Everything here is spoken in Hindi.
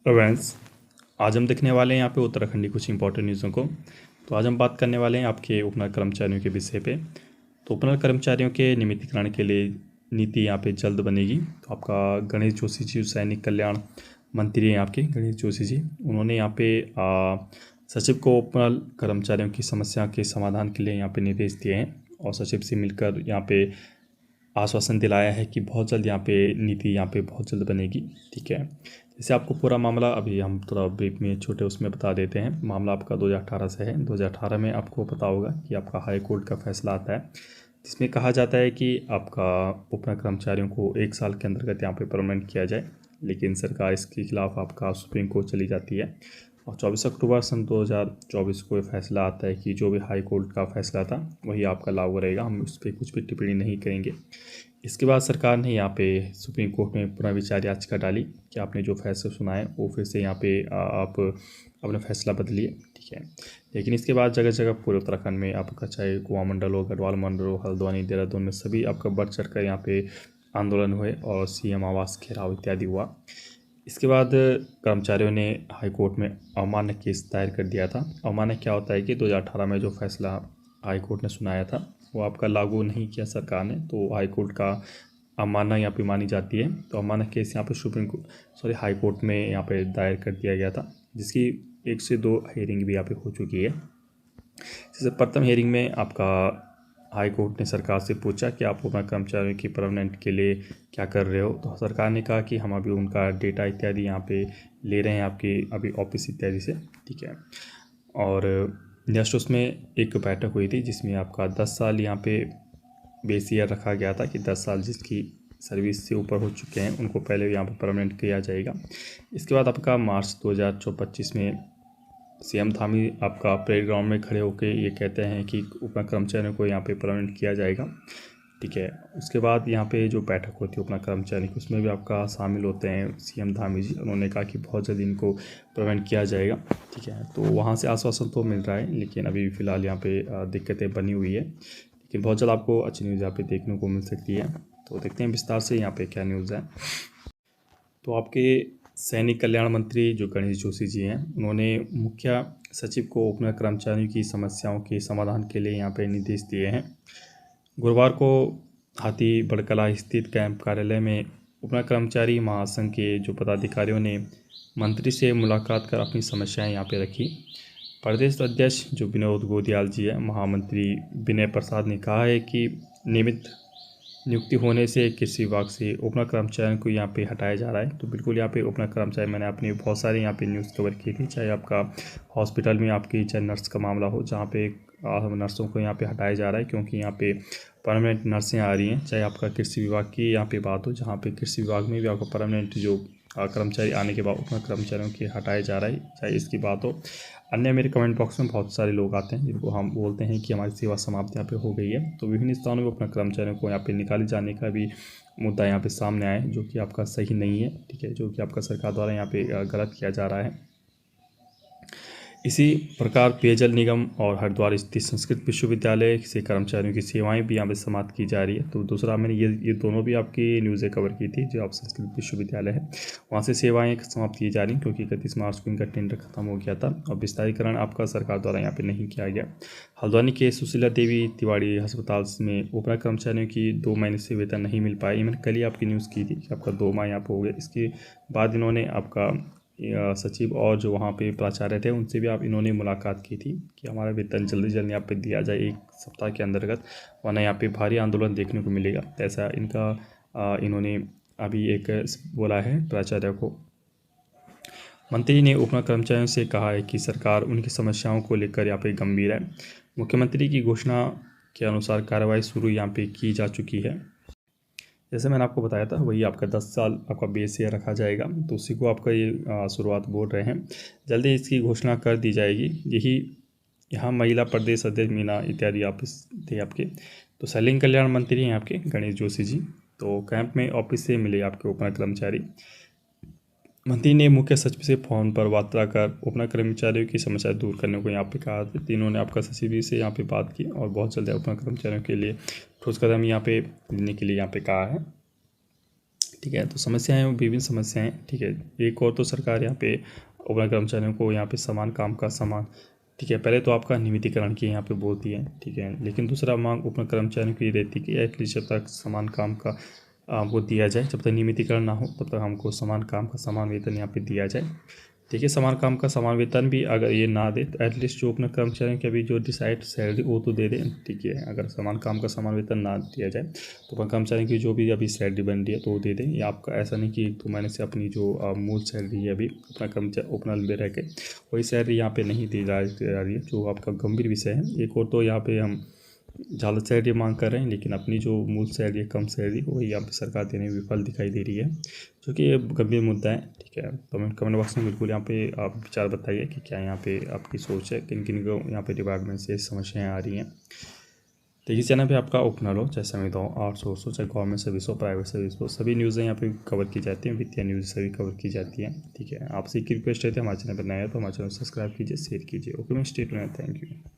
फ्रेंड्स, आज हम देखने वाले हैं यहाँ पे उत्तराखंड की कुछ इंपॉर्टेंट न्यूज़ों को। तो आज हम बात करने वाले हैं आपके उपनल कर्मचारियों के विषय पे। तो उपनल कर्मचारियों के नियमितीकरण के लिए नीति यहाँ पे जल्द बनेगी। तो आपका गणेश जोशी जी सैनिक कल्याण मंत्री हैं आपके गणेश जोशी जी, उन्होंने यहाँ पे सचिव को उपनल कर्मचारियों की समस्या के समाधान के लिए यहाँ पे निर्देश दिए हैं और सचिव से मिलकर यहाँ पे आश्वासन दिलाया है कि बहुत जल्द यहाँ पे नीति यहाँ पे बहुत जल्द बनेगी। ठीक है, जैसे आपको पूरा मामला अभी हम थोड़ा ब्रीफ में छोटे उसमें बता देते हैं। मामला आपका 2018 से है। 2018 में आपको पता होगा कि आपका हाई कोर्ट का फैसला आता है जिसमें कहा जाता है कि आपका उपनल कर्मचारियों को 1 साल के अंतर्गत यहाँ पे परमानेंट किया जाए, लेकिन सरकार इसके खिलाफ आपका सुप्रीम कोर्ट चली जाती है और 24 अक्टूबर सन 2024 को ये फैसला आता है कि जो भी हाई कोर्ट का फैसला था वही आपका लागू रहेगा, हम उस पर कुछ भी टिप्पणी नहीं करेंगे। इसके बाद सरकार ने यहाँ पे सुप्रीम कोर्ट में पुनर्विचार याचिका डाली कि आपने जो फैसला सुना है वो फिर से यहाँ पे आप अपना फैसला बदलिए। ठीक है, लेकिन इसके बाद जगह जगह पूरे उत्तराखंड में आपका चाहे कुआं मंडल हो, गढ़वाल मंडल हो, हल्द्वानी, देहरादून में सभी आपका बढ़ चढ़ कर यहाँ पे आंदोलन हुए और सीएम आवास घेराव इत्यादि हुआ। इसके बाद कर्मचारियों ने हाई कोर्ट में अवमानना केस दायर कर दिया था। अवमानना क्या होता है कि 2018 में जो फैसला हाई कोर्ट ने सुनाया था वो आपका लागू नहीं किया सरकार ने, तो हाई कोर्ट का अवमानना यहाँ पे मानी जाती है। तो अवमानना केस यहाँ पे हाई कोर्ट में यहाँ पे दायर कर दिया गया था, जिसकी 1 से 2 हियरिंग भी यहाँ पे हो चुकी है। जैसे प्रथम हियरिंग में आपका हाई कोर्ट ने सरकार से पूछा कि आप अपना कर्मचारियों की परमानेंट के लिए क्या कर रहे हो। तो सरकार ने कहा कि हम अभी उनका डेटा इत्यादि यहाँ पे ले रहे हैं आपके अभी ऑफिस इत्यादि से। ठीक है, और जस्ट उसमें एक बैठक हुई थी जिसमें आपका 10 साल यहाँ पे बेस ईयर रखा गया था कि 10 साल जिसकी सर्विस से ऊपर हो चुके हैं उनको पहले यहाँ पर परमानेंट किया जाएगा। इसके बाद आपका मार्च 2025 में सीएम धामी आपका परेड ग्राउंड में खड़े होकर ये कहते हैं कि उपनल कर्मचारियों को यहाँ पे परमानेंट किया जाएगा। ठीक है, उसके बाद यहाँ पे जो बैठक होती है उपनल कर्मचारी की उसमें भी आपका शामिल होते हैं सीएम धामी जी। उन्होंने कहा कि बहुत जल्द इनको परमानेंट किया जाएगा। ठीक है, तो वहाँ से आश्वासन तो मिल रहा है, लेकिन अभी फ़िलहाल यहाँ पे दिक्कतें बनी हुई है, लेकिन बहुत जल्द आपको अच्छी न्यूज़ यहाँ पे देखने को मिल सकती है। तो देखते हैं विस्तार से यहाँ पे क्या न्यूज़ है। तो आपके सैनिक कल्याण मंत्री जो गणेश जोशी जी हैं, उन्होंने मुख्य सचिव को उपनल कर्मचारियों की समस्याओं के समाधान के लिए यहाँ पे निर्देश दिए हैं। गुरुवार को हाथी बड़कला स्थित कैंप कार्यालय में उपनल कर्मचारी महासंघ के जो पदाधिकारियों ने मंत्री से मुलाकात कर अपनी समस्याएं यहाँ पे रखी। प्रदेश अध्यक्ष जो विनोद गोदियाल जी है, महामंत्री विनय प्रसाद ने कहा है कि नियमित नियुक्ति होने से कृषि विभाग से उपनल कर्मचारियों को यहाँ पे हटाया जा रहा है। तो बिल्कुल यहाँ पे उपनल कर्मचारी, मैंने अपनी बहुत सारे यहाँ पे न्यूज़ कवर की थी, चाहे आपका हॉस्पिटल में आपकी चाहे नर्स का मामला हो जहाँ पे नर्सों को यहाँ पे हटाया जा रहा है क्योंकि यहाँ पे परमानेंट नर्सें आ रही हैं। चाहे आपका कृषि विभाग की यहाँ पे बात हो जहाँ पे कृषि विभाग में भी आपका परमानेंट जो कर्मचारी आने के बाद उपनल कर्मचारियों के हटाया जा रहा है, चाहे इसकी बात हो। अन्य मेरे कमेंट बॉक्स में बहुत सारे लोग आते हैं जिनको हम बोलते हैं कि हमारी सेवा समाप्त यहाँ पे हो गई है। तो विभिन्न स्थानों में अपने कर्मचारियों को यहाँ पे निकाले जाने का भी मुद्दा यहाँ पे सामने आया है, जो कि आपका सही नहीं है। ठीक है, जो कि आपका सरकार द्वारा यहाँ पे गलत किया जा रहा है। इसी प्रकार पेयजल निगम और हरिद्वार स्थित संस्कृत विश्वविद्यालय से कर्मचारियों की सेवाएं भी यहाँ पे समाप्त की जा रही है। तो दूसरा मैंने ये दोनों भी आपकी न्यूज़ें कवर की थी। जो आप संस्कृत विश्वविद्यालय है वहाँ से सेवाएं समाप्त की जा रही क्योंकि 31 मार्च को इनका टेंडर खत्म हो गया था और विस्तारीकरण आपका सरकार द्वारा यहाँ पे नहीं किया गया। हल्द्वानी के सुशीला देवी तिवारी अस्पताल में उपनल कर्मचारियों की 2 महीने से वेतन नहीं मिल पाया। मैंने कल ही आपकी न्यूज़ की थी कि आपका 2 माह यहाँ पर हो गया। इसके बाद इन्होंने आपका सचिव और जो वहाँ पे प्राचार्य थे उनसे भी इन्होंने मुलाकात की थी कि हमारा वेतन जल्दी जल्दी यहाँ पे दिया जाए 1 सप्ताह के अंतर्गत, वरना यहाँ पे भारी आंदोलन देखने को मिलेगा। ऐसा इनका इन्होंने अभी एक बोला है प्राचार्य को। मंत्री ने उपनल कर्मचारियों से कहा है कि सरकार उनकी समस्याओं को लेकर यहाँ पे गंभीर है। मुख्यमंत्री की घोषणा के अनुसार कार्रवाई शुरू यहाँ पे की जा चुकी है। जैसे मैंने आपको बताया था वही आपका 10 साल आपका बेस ईयर रखा जाएगा, तो उसी को आपका ये शुरुआत बोल रहे हैं। जल्दी इसकी घोषणा कर दी जाएगी। यही यहाँ महिला प्रदेश अध्यक्ष मीना इत्यादि ऑफिस थे आपके। तो सैनिक कल्याण मंत्री हैं आपके गणेश जोशी जी। तो कैंप में ऑफिस से मिले आपके उपनल कर्मचारी। मंत्री ने मुख्य सचिव से फोन पर वार्ता कर उपनल कर्मचारियों की समस्या दूर करने को यहाँ पे कहा। तीनों ने आपका सचिव जी से यहाँ पे बात की और बहुत जल्द उपनल कर्मचारियों के लिए ठोस कदम यहाँ पे लेने के लिए यहाँ पे कहा है। ठीक है। तो समस्याएं विभिन्न समस्याएं, ठीक है। एक और तो सरकार यहाँ पे उपनल कर्मचारियों को यहाँ पे समान काम का समान, ठीक है, पहले तो आपका नियमितीकरण की यहाँ पे बोलती है, ठीक है। लेकिन दूसरा मांग उपनल कर्मचारियों की ये रहती है कि एटलीस्ट जब तक समान काम का वो दिया जाए, जब तक नियमितीकरण ना हो तब तक हमको समान काम का समान वेतन यहाँ पे दिया जाए। देखिए, समान काम का समान वेतन भी अगर ये ना दे तो एटलीस्ट जो अपने कर्मचारियों के अभी जो डिसाइड सैलरी वो तो दे दें, ठीक है। अगर समान काम का समान वेतन ना दिया जाए तो अपने कर्मचारियों की जो भी अभी सैलरी बन रही है तो वो दे दें। या आपका ऐसा नहीं कि 1-2 महीने से अपनी जो मूल सैलरी है अभी अपना कर्मचारी उपनल में रह के वही सैलरी यहाँ पे नहीं दी जा रही है, जो आपका गंभीर विषय है। एक और तो यहाँ पे हम ज़्यादा सैलरी मांग कर रहे हैं लेकिन अपनी जो मूल सैलरी है, कम सैलरी, वही यहाँ पे सरकार देने में विफल दिखाई दे रही है, जो कि ये गंभीर मुद्दा है, ठीक है। तो कमेंट बॉक्स में बिल्कुल यहाँ पे आप विचार बताइए कि क्या यहाँ पे आपकी सोच है, किन किन को यहाँ पे डिपार्टमेंट से समस्याएं आ रही हैं। तो इस चैनल पे आपका उपनल हो, चाहे संविदा हो, आउटसोर्स हो, चाहे गवर्नमेंट सर्विस हो, प्राइवेट सर्विस हो, सभी न्यूज़ें यहाँ पे कवर की जाती हैं, वित्तीय न्यूज़ सभी कवर की जाती हैं, ठीक है। आपसे एक रिक्वेस्ट है, हमारे चैनल पर नया है तो हमारे चैनल सब्सक्राइब कीजिए, शेयर कीजिए। ओके, मैं स्टे ट्यून्ड, थैंक यू।